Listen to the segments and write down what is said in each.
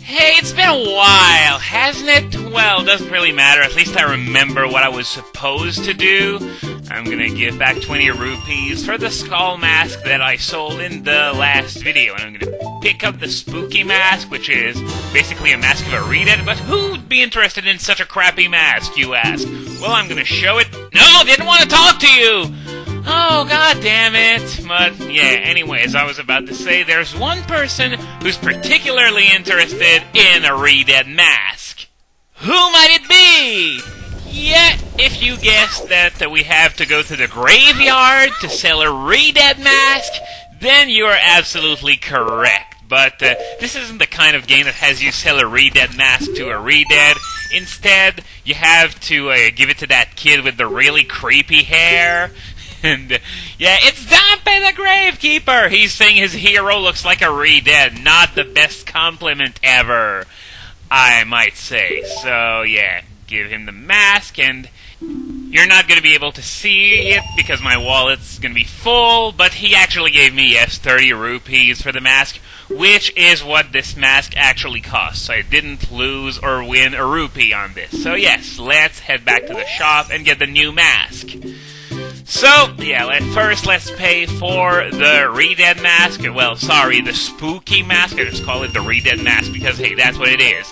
Hey, it's been a while, hasn't it? Well, it doesn't really matter. At least I remember what I was supposed to do. I'm gonna give back 20 rupees for the skull mask that I sold in the last video. And I'm gonna pick up the spooky mask, which is basically a mask of a Redead. But who'd be interested in such a crappy mask, you ask? Well, I'm gonna show it. No, didn't want to talk to you! Oh, god damn it. But, yeah, anyways, I was about to say there's one person who's particularly interested in a Redead mask. Who might it be? Yeah, if you guessed that we have to go to the graveyard to sell a Redead mask, then you are absolutely correct. But this isn't the kind of game that has you sell a Redead mask to a Redead. Instead, you have to give it to that kid with the really creepy hair. And, yeah, it's Zampe the Gravekeeper! He's saying his hero looks like a Redead. Not the best compliment ever, I might say. So, yeah, give him the mask, and you're not going to be able to see it because my wallet's going to be full, but he actually gave me, yes, 30 rupees for the mask, which is what this mask actually costs. So I didn't lose or win a rupee on this. So, yes, let's head back to the shop and get the new mask. So, yeah, first let's pay for the Redead mask. Well, sorry, the spooky mask. I just call it the Redead mask because, hey, that's what it is.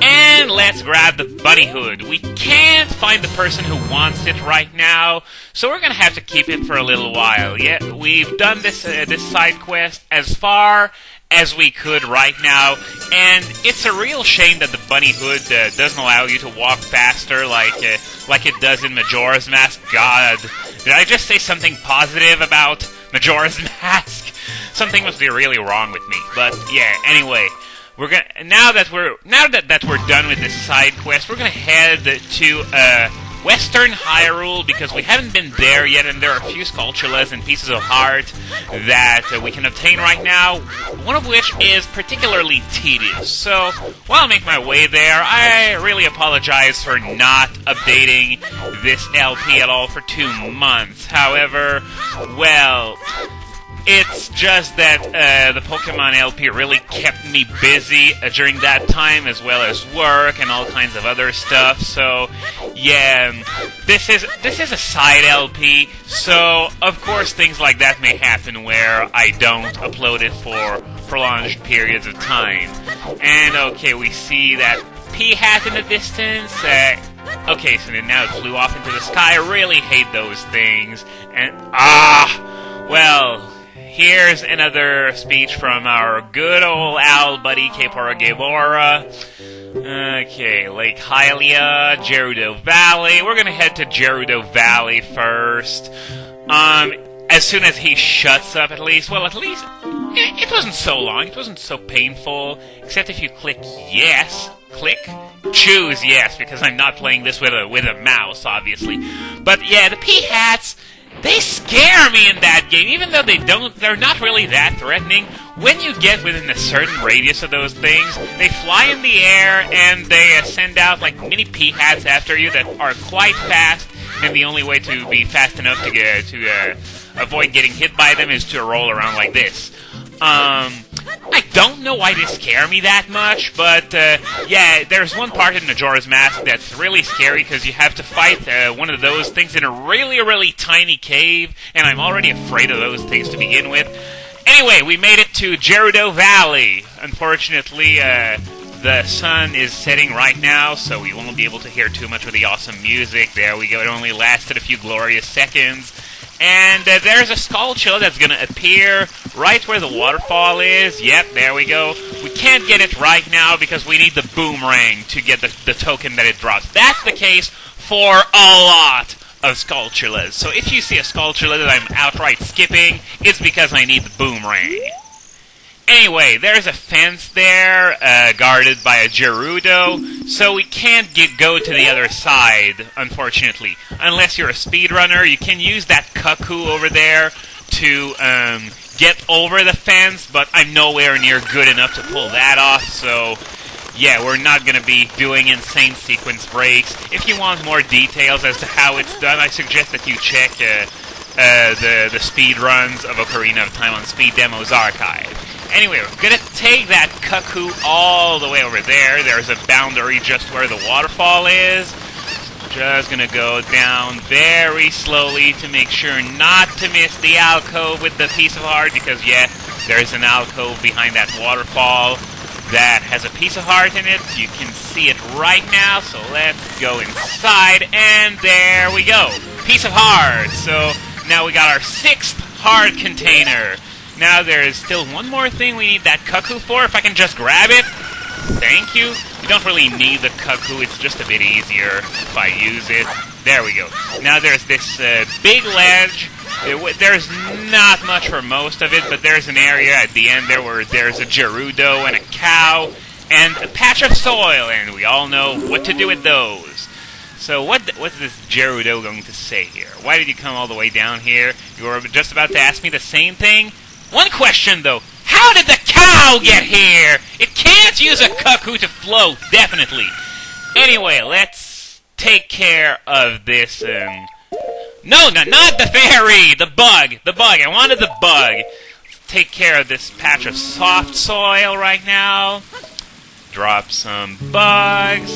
And let's grab the bunny hood. We can't find the person who wants it right now, so we're gonna have to keep it for a little while. Yeah, we've done this side quest as far as we could right now, and it's a real shame that the bunny hood doesn't allow you to walk faster like it does in Majora's Mask. God, did I just say something positive about Majora's Mask? Something must be really wrong with me. But yeah, anyway, we're gonna now that we're done with this side quest, we're gonna head to Western Hyrule, because we haven't been there yet, and there are a few Skulltulas and Pieces of Heart that we can obtain right now, one of which is particularly tedious. So, while I make my way there, I really apologize for not updating this LP at all for 2 months. However, well, it's just that the Pokemon LP really kept me busy during that time, as well as work and all kinds of other stuff. So, yeah, this is a side LP, so of course things like that may happen where I don't upload it for prolonged periods of time. And okay, we see that P-Hat in the distance. Okay, so then now it flew off into the sky. I really hate those things. And well, here's another speech from our good old owl buddy, Kepora Gebora. Okay, Lake Hylia, Gerudo Valley. We're gonna head to Gerudo Valley first. As soon as he shuts up, at least. Well, at least it wasn't so long. It wasn't so painful. Except if you click yes, choose yes, because I'm not playing this with a mouse, obviously. But yeah, the P-Hats, they scare me in that game, even though they're not really that threatening. When you get within a certain radius of those things, they fly in the air, and they send out, like, mini P-Hats after you that are quite fast, and the only way to be fast enough to avoid getting hit by them is to roll around like this. I don't know why they scare me that much, but, yeah, there's one part in Majora's Mask that's really scary, because you have to fight one of those things in a really, really tiny cave, and I'm already afraid of those things to begin with. Anyway, we made it to Gerudo Valley. Unfortunately, the sun is setting right now, so we won't be able to hear too much of the awesome music. There we go, it only lasted a few glorious seconds. And there's a Skulltula that's going to appear right where the waterfall is. Yep, there we go. We can't get it right now because we need the boomerang to get the token that it drops. That's the case for a lot of Skulltulas. So if you see a Skulltula that I'm outright skipping, it's because I need the boomerang. Anyway, there's a fence there, guarded by a Gerudo, so we can't go to the other side, unfortunately. Unless you're a speedrunner, you can use that cuckoo over there to get over the fence, but I'm nowhere near good enough to pull that off, so yeah, we're not going to be doing insane sequence breaks. If you want more details as to how it's done, I suggest that you check the speedruns of Ocarina of Time on Speed Demos Archive. Anyway, we're gonna take that cuckoo all the way over there. There's a boundary just where the waterfall is. Just gonna go down very slowly to make sure not to miss the alcove with the piece of heart, because yeah, there's an alcove behind that waterfall that has a piece of heart in it. You can see it right now, so let's go inside, and there we go. Piece of heart. So now we got our 6th heart container. Now there's still one more thing we need that cuckoo for. If I can just grab it. Thank you. You don't really need the cuckoo, it's just a bit easier if I use it. There we go. Now there's this big ledge. There's not much for most of it, but there's an area at the end there where there's a Gerudo and a cow and a patch of soil, and we all know what to do with those. So what's this Gerudo going to say here? Why did you come all the way down here? You were just about to ask me the same thing? One question, though. How did the cow get here? It can't use a cuckoo to float, definitely. Anyway, let's take care of this, No, not the fairy! The bug! The bug! I wanted the bug! Let's take care of this patch of soft soil right now. Drop some bugs.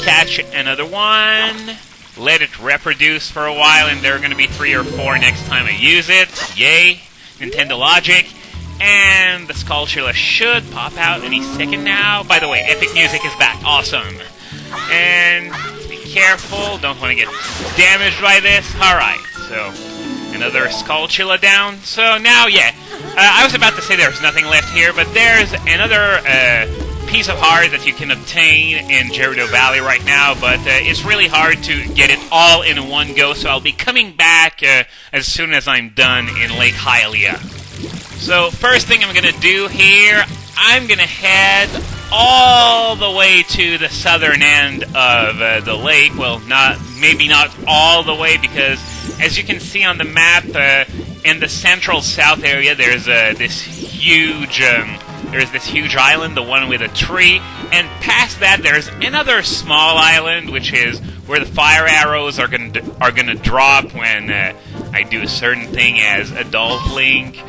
Catch another one. Let it reproduce for a while, and there are going to be 3 or 4 next time I use it. Yay! Nintendo Logic. And the Skulltula should pop out any second now. By the way, epic music is back. Awesome. And be careful. Don't want to get damaged by this. Alright, so another Skulltula down. So now, yeah. I was about to say there's nothing left here, but there's another piece of heart that you can obtain in Gerudo Valley right now, but it's really hard to get it all in one go, so I'll be coming back as soon as I'm done in Lake Hylia. So, first thing I'm going to do here, I'm going to head all the way to the southern end of the lake. Well, maybe not all the way, because as you can see on the map, in the central south area, there's this huge island, the one with a tree, and past that there's another small island, which is where the fire arrows are gonna drop when I do a certain thing as Adult Link.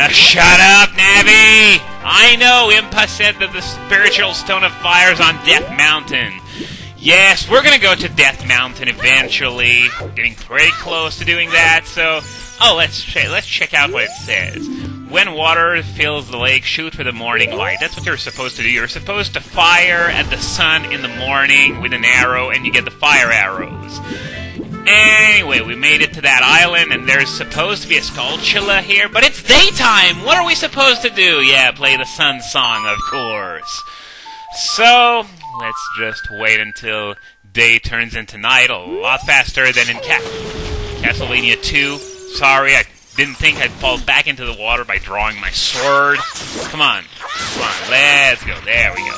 Shut up, Navi! I know Impa said that the spiritual stone of fire is on Death Mountain. Yes, we're gonna go to Death Mountain eventually. We're getting pretty close to doing that, so... Oh, let's check out what it says. When water fills the lake, shoot for the morning light. That's what you're supposed to do. You're supposed to fire at the sun in the morning with an arrow, and you get the fire arrows. Anyway, we made it to that island, and there's supposed to be a Skulltula here, but it's daytime! What are we supposed to do? Yeah, play the sun song, of course. So, let's just wait until day turns into night a lot faster than in Castlevania 2. Sorry, I didn't think I'd fall back into the water by drawing my sword. Come on, let's go. There we go.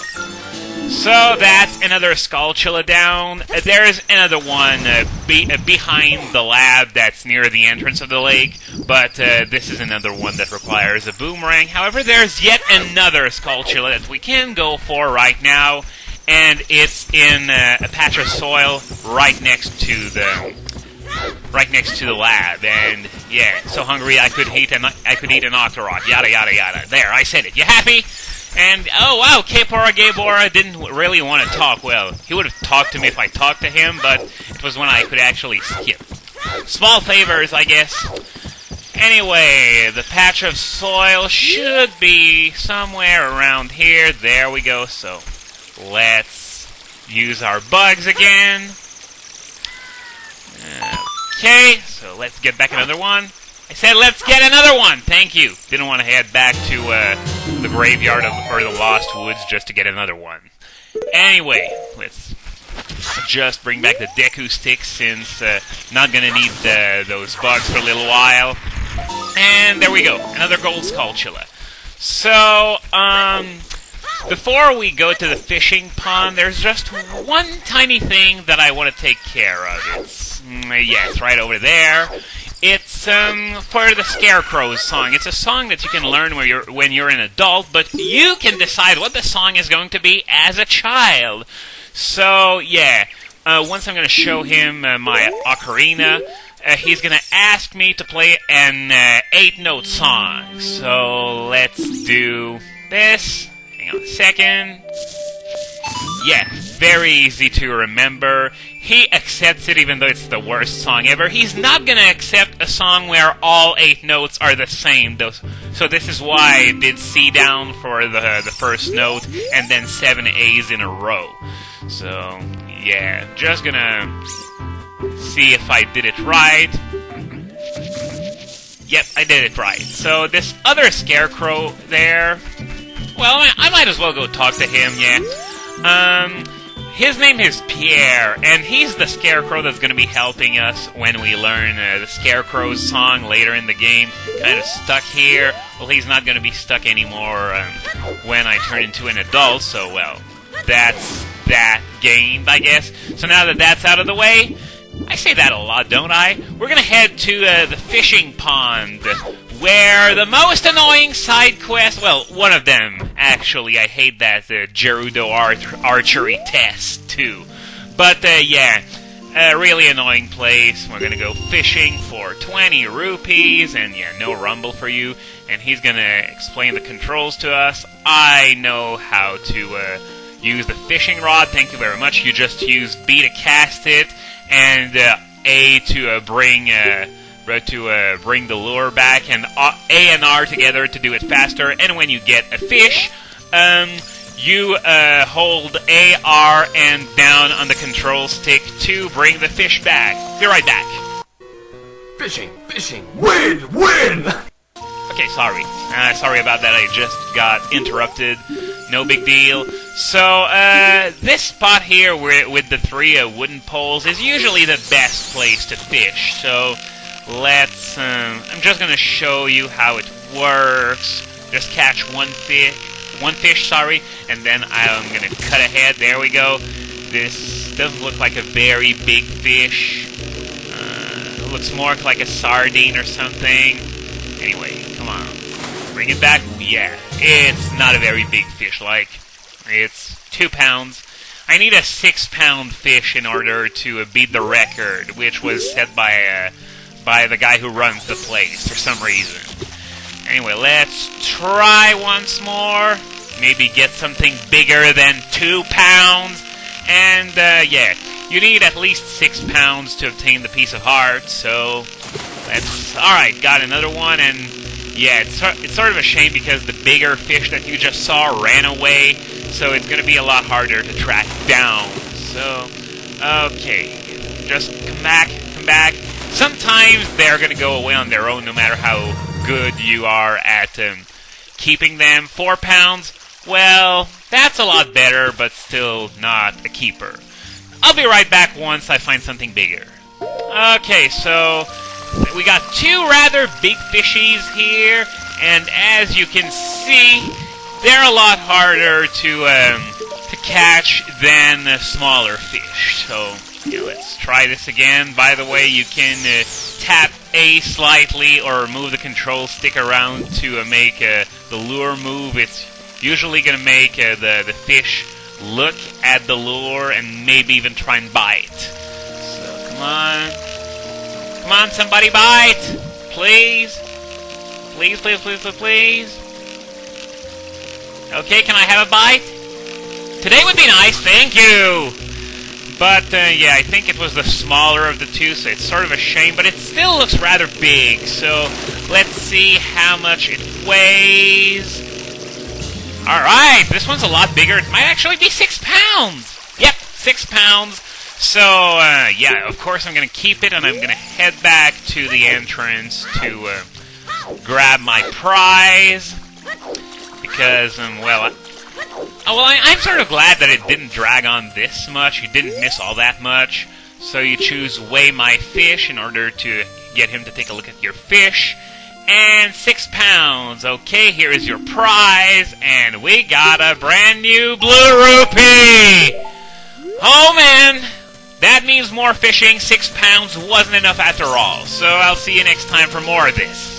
So that's another Skulltula down. There's another one behind the lab that's near the entrance of the lake, but this is another one that requires a boomerang. However, there's yet another Skulltula that we can go for right now, and it's in a patch of soil right next to the lab. And yeah, so hungry I could eat an Octorok. Yada yada yada. There, I said it. You happy? And, oh wow, Kepora Gaybora didn't really want to talk. Well, he would have talked to me if I talked to him, but it was when I could actually skip. Small favors, I guess. Anyway, the patch of soil should be somewhere around here. There we go, so let's use our bugs again. Okay, so let's get back another one. I said let's get another one! Thank you. Didn't want to head back to the graveyard or the Lost Woods just to get another one. Anyway, let's just bring back the Deku sticks since not gonna need those bugs for a little while. And there we go, another gold Skulltula. So, before we go to the fishing pond, there's just one tiny thing that I want to take care of. It's, yes, right over there. It's for the Scarecrow's song. It's a song that you can learn when you're an adult, but you can decide what the song is going to be as a child. So, yeah, once I'm going to show him my Ocarina, he's gonna ask me to play an 8-note song. So let's do this. Hang on a second. Yeah, very easy to remember. He accepts it even though it's the worst song ever. He's not gonna accept a song where all 8 notes are the same. So this is why I did C down for the first note and then 7 A's in a row. So, yeah, just gonna see if I did it right. Yep, I did it right. So this other scarecrow there, well, I might as well go talk to him, yeah. His name is Pierre, and he's the scarecrow that's going to be helping us when we learn the Scarecrow's song later in the game. Kind of stuck here. Well, he's not going to be stuck anymore when I turn into an adult, so, well, that's that gained, I guess. So now that that's out of the way, I say that a lot, don't I? We're going to head to the fishing pond, where the most annoying side quest, well, one of them, actually, I hate that Gerudo archery test, too. But, yeah, a really annoying place. We're gonna go fishing for 20 rupees, and yeah, no rumble for you. And he's gonna explain the controls to us. I know how to use the fishing rod, thank you very much. You just use B to cast it, and A to bring the lure back, and A and R together to do it faster. And when you get a fish, you hold A, R, and down on the control stick to bring the fish back. Be right back. Fishing, win! Okay, sorry. Sorry about that, I just got interrupted. No big deal. So, this spot here with the 3 wooden poles is usually the best place to fish. So, let's, I'm just gonna show you how it works. Just catch one fish, and then I'm gonna cut ahead. There we go. This doesn't look like a very big fish. It looks more like a sardine or something. Anyway, come on. Bring it back. Yeah, it's not a very big fish, like, it's 2 pounds. I need a 6-pound fish in order to beat the record, which was set by the guy who runs the place for some reason. Anyway, let's try once more. Maybe get something bigger than 2 pounds. And, yeah, you need at least 6 pounds to obtain the piece of heart, so let's... Alright, got another one, and yeah, it's sort of a shame because the bigger fish that you just saw ran away, so it's going to be a lot harder to track down. So, okay, just come back. Sometimes they're going to go away on their own no matter how good you are at keeping them. 4 pounds, well, that's a lot better, but still not a keeper. I'll be right back once I find something bigger. Okay, so we got 2 rather big fishies here, and as you can see, they're a lot harder to catch than smaller fish. So, yeah, let's try this again. By the way, you can tap A slightly or move the control stick around to make the lure move. It's usually going to make the fish look at the lure and maybe even try and bite. So, come on. Come on, somebody bite! Please? Please. Okay, can I have a bite? Today would be nice, thank you! But, yeah, I think it was the smaller of the 2, so it's sort of a shame, but it still looks rather big, so let's see how much it weighs. Alright, this one's a lot bigger. It might actually be 6 pounds! Yep, 6 pounds. So, yeah, of course I'm going to keep it, and I'm going to head back to the entrance to grab my prize, because, well, I'm sort of glad that it didn't drag on this much. You didn't miss all that much. So you choose Weigh My Fish in order to get him to take a look at your fish. And 6 pounds. Okay, here is your prize, and we got a brand new blue rupee! Oh, man! That means more fishing. 6 pounds wasn't enough after all. So I'll see you next time for more of this.